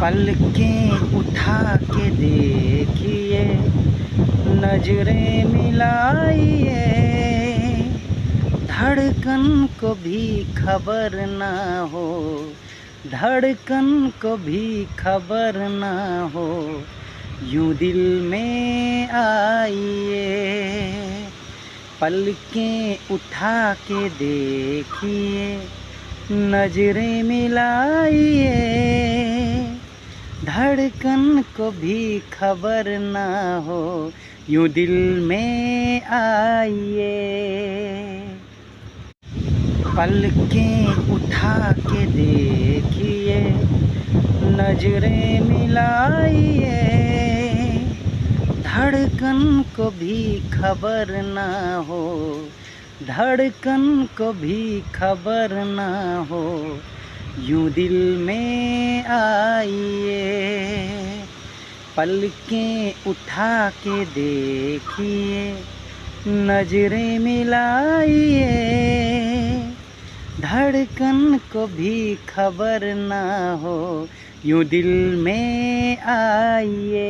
पलकें उठा के देखिए, नजरें मिलाइए, धड़कन को भी खबर ना हो, धड़कन को भी खबर ना हो, यूं दिल में आइए। पलकें उठा के देखिए, नजरें मिलाइए, धड़कन को भी खबर ना हो, यूं दिल में आइए। पलकें उठा के देखिए, नजरें मिलाइए, धड़कन को भी खबर ना हो, धड़कन को भी खबर ना हो, यूं दिल में आइए। पलकें उठा के देखिए, नजरें मिलाइए, धड़कन को भी खबर ना हो, यूं दिल में आइए।